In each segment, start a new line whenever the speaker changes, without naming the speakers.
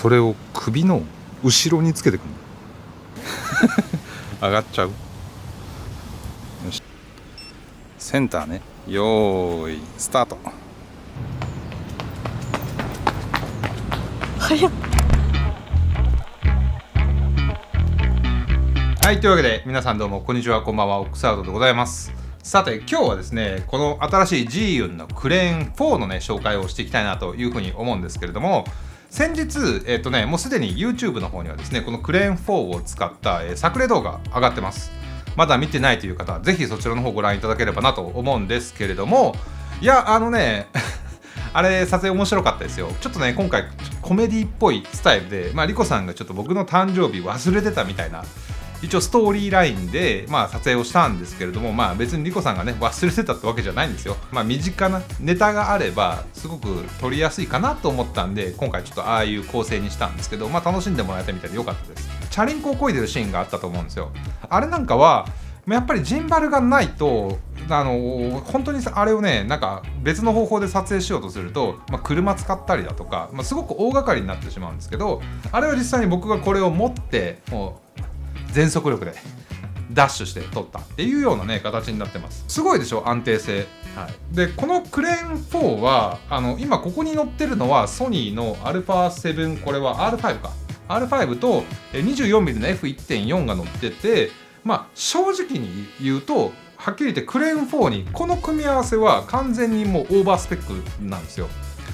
それを首の後ろにつけてくる上がっちゃう。よし、センターね、よーいスタート。
早っ。
はい、というわけで皆さんどうもこんにちは、こんばんは、オックスアウトでございます。さて今日はですね、この新しいジーユンのクレーン4のね紹介をしていきたいなというふうに思うんですけれども、先日もうすでに YouTube の方にはですねこのクレーン4を使った、作例動画上がってます。まだ見てないという方はぜひそちらの方ご覧いただければなと思うんですけれども、いやあれ撮影面白かったですよ。ちょっとね今回コメディっぽいスタイルで、リコさんがちょっと僕の誕生日忘れてたみたいな、一応ストーリーラインで、撮影をしたんですけれども、別にリコさんがね忘れてたってわけじゃないんですよ。身近なネタがあればすごく撮りやすいかなと思ったんで、今回ちょっとああいう構成にしたんですけど、楽しんでもらえたみたいでよかったです。チャリンコを漕いでるシーンがあったと思うんですよ。あれなんかはやっぱりジンバルがないと本当にあれをねなんか別の方法で撮影しようとすると、車使ったりだとか、すごく大掛かりになってしまうんですけど、あれは実際に僕がこれを持ってもう全速力でダッシュして撮ったっていうようなね形になってます。すごいでしょ、安定性。でこのクレーン4は今ここに載ってるのはソニーの α7、 これは R5 か R5 と 24mm の F1.4 が載ってて、正直に言うとはっきり言ってクレーン4にこの組み合わせは完全にもうオーバースペックなんですよ。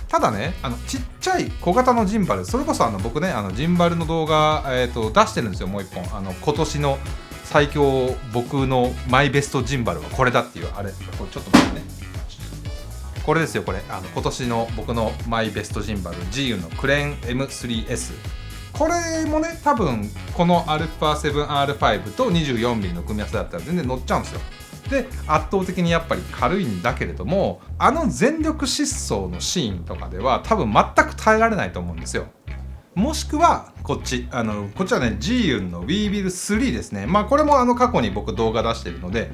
ただねちっちゃい小型のジンバル、それこそ僕ねジンバルの動画、出してるんですよ、もう一本。今年の最強僕のマイベストジンバルはこれだっていう、あれこれちょっと待ってね、これですよ、これ今年の僕のマイベストジンバル GU のクレーン M3S。 これもね多分この α7R5 と 24mm の組み合わせだったら全然乗っちゃうんですよ。で圧倒的にやっぱり軽いんだけれども、全力疾走のシーンとかでは多分全く耐えられないと思うんですよ。もしくはこっちはね GU の WeWill3 ですね。これも過去に僕動画出してるので、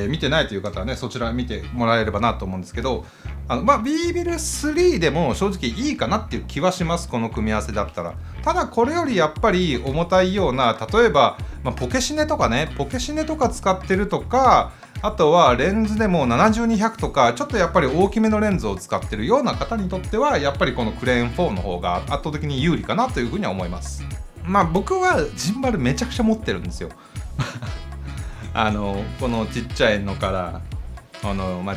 見てないという方はねそちら見てもらえればなと思うんですけど、WeWill3 でも正直いいかなっていう気はします、この組み合わせだったら。ただこれよりやっぱり重たいような、例えば、ポケシネとか使ってるとか、あとはレンズでも70-200とかちょっとやっぱり大きめのレンズを使ってるような方にとってはやっぱりこのクレーン4の方が圧倒的に有利かなというふうには思います。僕はジンバルめちゃくちゃ持ってるんですよこのちっちゃいのから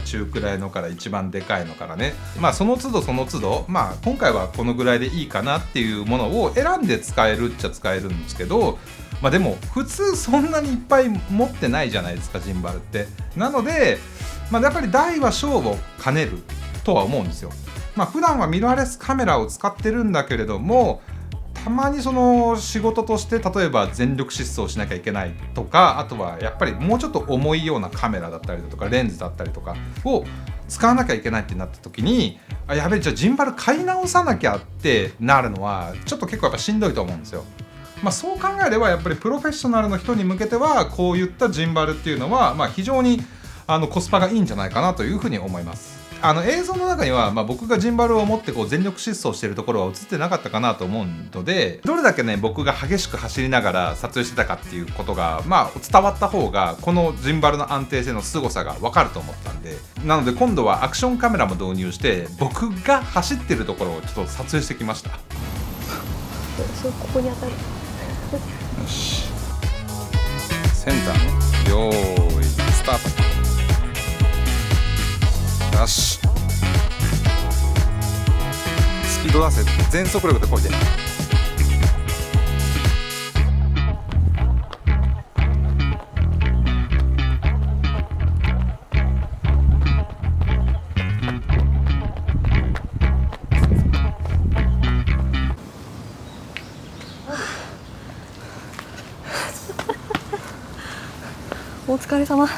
中くらいのから一番でかいのからね、その都度今回はこのぐらいでいいかなっていうものを選んで使えるっちゃ使えるんですけど、でも普通そんなにいっぱい持ってないじゃないですか、ジンバルって。なので、やっぱり大は小を兼ねるとは思うんですよ。普段はミラーレスカメラを使ってるんだけれども、たまにその仕事として例えば全力疾走しなきゃいけないとか、あとはやっぱりもうちょっと重いようなカメラだったりだとかレンズだったりとかを使わなきゃいけないってなった時に、やべえじゃあジンバル買い直さなきゃってなるのはちょっと結構やっぱしんどいと思うんですよ。そう考えればやっぱりプロフェッショナルの人に向けてはこういったジンバルっていうのは非常にコスパがいいんじゃないかなというふうに思います。映像の中には、僕がジンバルを持ってこう全力疾走しているところは映ってなかったかなと思うので、どれだけね僕が激しく走りながら撮影してたかっていうことが伝わった方がこのジンバルの安定性の凄さが分かると思ったんで、なので今度はアクションカメラも導入して僕が走ってるところをちょっと撮影してきました。
ここに当たる。
よし、センターね、よーいスタート。よし、スピード出せ、全速力でこいで。
お疲れ様。
い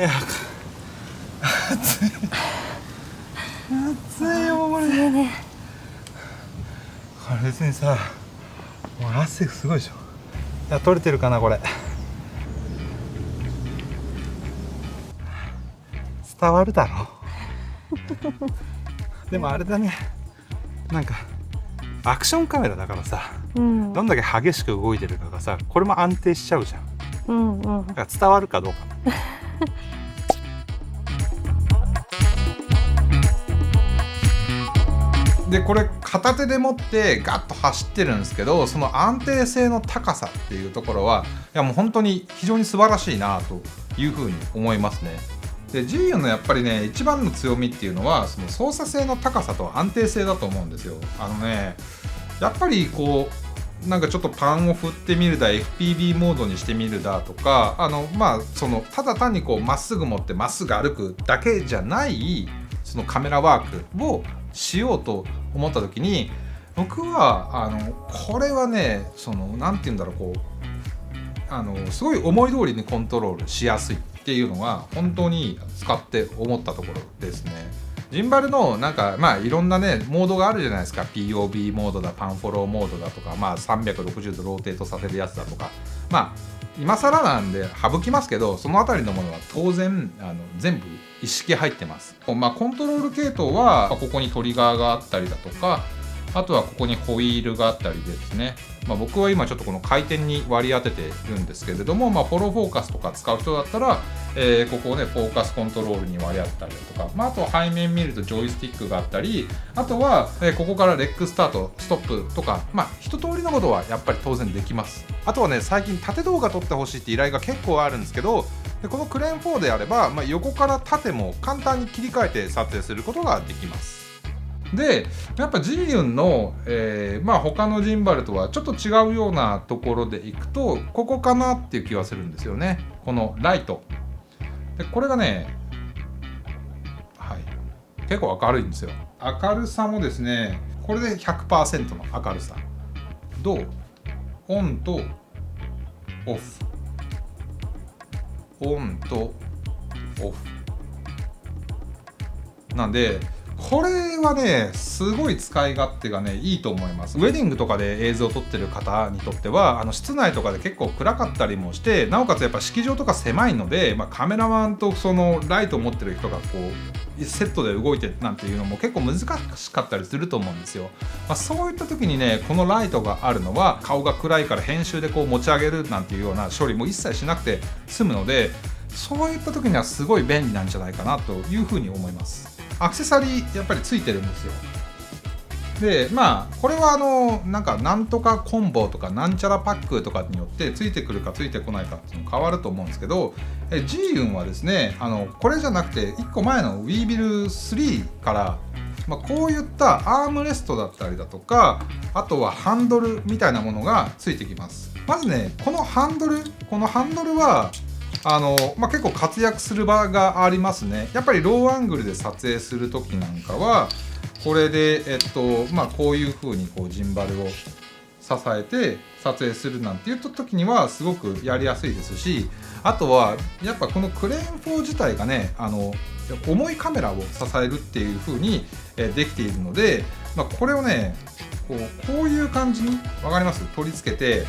や暑いよこれ。
暑いね。
これ別にさ、もう汗すごいでしょ。いや取れてるかなこれ。伝わるだろでもあれだね、なんか
アクションカメラだからさ、
うん、
どんだけ激しく動いてるかがさ、これも安定しちゃうじゃん。
うんうん。
だから伝わるかどうか。
でこれ片手で持ってガッと走ってるんですけど、その安定性の高さっていうところはいやもう本当に非常に素晴らしいなというふうに思いますね。で G4 のやっぱりね一番の強みっていうのはその操作性の高さと安定性だと思うんですよ。やっぱりこうなんかちょっとパンを振ってみるだ FPV モードにしてみるだとかそのただ単にこうまっすぐ持ってまっすぐ歩くだけじゃないそのカメラワークをしようと思った時に僕はこれはねそのなんて言うんだろうこうすごい思い通りにコントロールしやすいっていうのが本当に使って思ったところですね。ジンバルのなんかいろんなねモードがあるじゃないですか。 POV モードだパンフォローモードだとか360度ローテートさせるやつだとか今更なんで省きますけど、そのあたりのものは当然全部一式入ってます。コントロール系統はここにトリガーがあったりだとか、あとはここにホイールがあったりですね、僕は今ちょっとこの回転に割り当てているんですけれども、フォローフォーカスとか使う人だったら、ここをねフォーカスコントロールに割り当てたりだとか、あとは背面見るとジョイスティックがあったり、あとは、ここからレッグスタートストップとか一通りのことはやっぱり当然できます。あとはね最近縦動画撮ってほしいって依頼が結構あるんですけど、でこのクレーン4であれば、横から縦も簡単に切り替えて撮影することができます。でやっぱジンユンの、他のジンバルとはちょっと違うようなところでいくとここかなっていう気はするんですよね。このライトでこれがね、結構明るいんですよ。明るさもですねこれで 100% の明るさ、オンとオフ、オンとオフなんでこれはねすごい使い勝手がねいいと思います。ウェディングとかで映像を撮ってる方にとっては室内とかで結構暗かったりもして、なおかつやっぱ式場とか狭いので、カメラマンとそのライトを持ってる人がこうセットで動いてなんていうのも結構難しかったりすると思うんですよ。そういった時にねこのライトがあるのは顔が暗いから編集でこう持ち上げるなんていうような処理も一切しなくて済むので、そういった時にはすごい便利なんじゃないかなというふうに思います。アクセサリーやっぱりついてるんですよ。でこれはなんとかコンボとかなんちゃらパックとかによってついてくるかついてこないかっていうの変わると思うんですけど、ジーユンはですねこれじゃなくて1個前の WeBill 3から、こういったアームレストだったりだとか、あとはハンドルみたいなものがついてきます。まずねこのハンドルは結構活躍する場がありますね。やっぱりローアングルで撮影する時なんかはこれでこういう風にこうジンバルを支えて撮影するなんて言った時にはすごくやりやすいですし、あとはやっぱこのクレーン4自体がね重いカメラを支えるっていう風にできているので、これをねこういう感じに分かります？取り付けて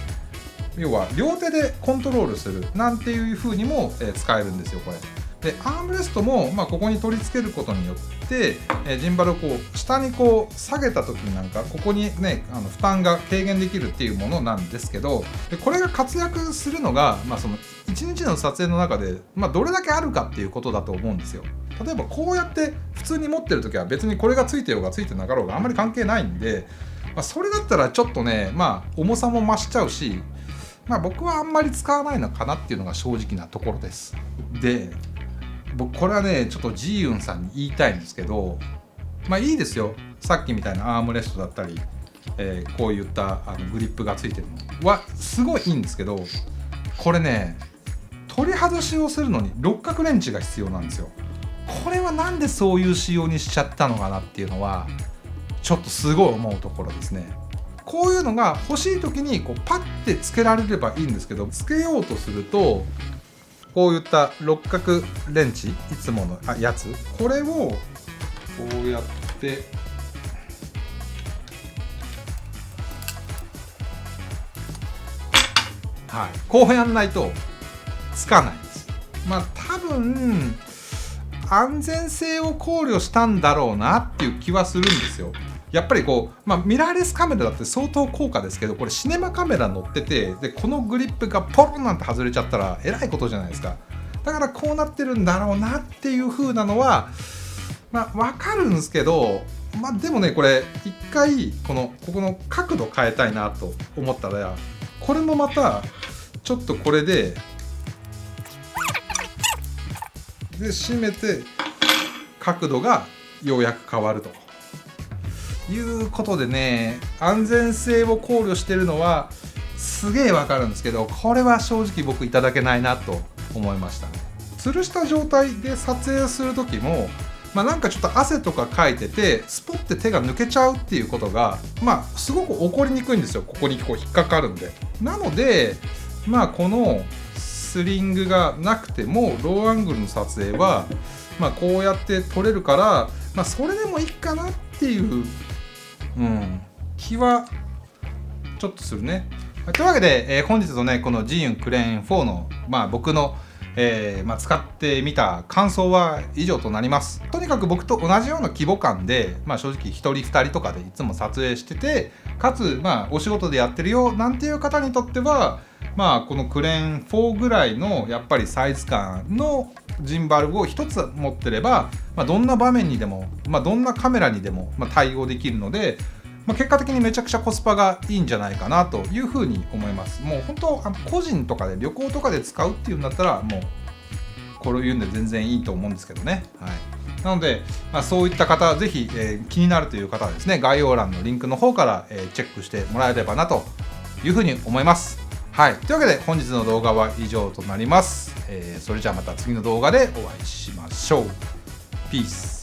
要は両手でコントロールするなんていう風にも使えるんですよこれ。でアームレストもここに取り付けることによってジンバルをこう下にこう下げた時になんかここにね負担が軽減できるっていうものなんですけど、でこれが活躍するのがその1日の撮影の中でどれだけあるかっていうことだと思うんですよ。例えばこうやって普通に持ってる時は別にこれがついてようがついてなかろうがあんまり関係ないんで、それだったらちょっとね重さも増しちゃうし、僕はあんまり使わないのかなっていうのが正直なところです。で僕これはねちょっとジーユンさんに言いたいんですけど、いいですよさっきみたいなアームレストだったり、こういったグリップがついてるのはすごいいいんですけど、これね取り外しをするのに六角レンチが必要なんですよ。これはなんでそういう仕様にしちゃったのかなっていうのはちょっとすごい思うところですね。こういうのが欲しい時にこうパッてつけられればいいんですけど、つけようとするとこういった六角レンチいつものやつ、これをこうやってこうやんないとつかないです。多分安全性を考慮したんだろうなっていう気はするんですよ。やっぱりこう、ミラーレスカメラだって相当高価ですけど、これシネマカメラ乗ってて、でこのグリップがポロンなんて外れちゃったらえらいことじゃないですか。だからこうなってるんだろうなっていう風なのは分かるんですけど、でもね、これ一回ここの角度変えたいなと思ったら、これもまたちょっとこれで締めて角度がようやく変わるということでね、安全性を考慮してるのはすげえわかるんですけど、これは正直僕いただけないなと思いましたね。吊るした状態で撮影する時も、なんかちょっと汗とかかいててスポッて手が抜けちゃうっていうことがすごく起こりにくいんですよ。ここにこう引っかかるんで。なのでこのスリングがなくてもローアングルの撮影はこうやって撮れるから、それでもいいかなっていう、気はちょっとするね。というわけで、本日のねこのジーユンクレーン4の僕の使ってみた感想は以上となります。とにかく僕と同じような規模感で、正直1人2人とかでいつも撮影してて、かつお仕事でやってるよなんていう方にとってはこのクレーン4ぐらいのやっぱりサイズ感のジンバルを一つ持ってれば、どんな場面にでも、どんなカメラにでも対応できるので、結果的にめちゃくちゃコスパがいいんじゃないかなというふうに思います。もう本当個人とかで旅行とかで使うっていうんだったらもうこれを言うんで全然いいと思うんですけどね。はい、なので、そういった方ぜひ、気になるという方はですね、概要欄のリンクの方から、チェックしてもらえればなというふうに思います。はい、というわけで本日の動画は以上となります。それじゃあまた次の動画でお会いしましょう。ピース。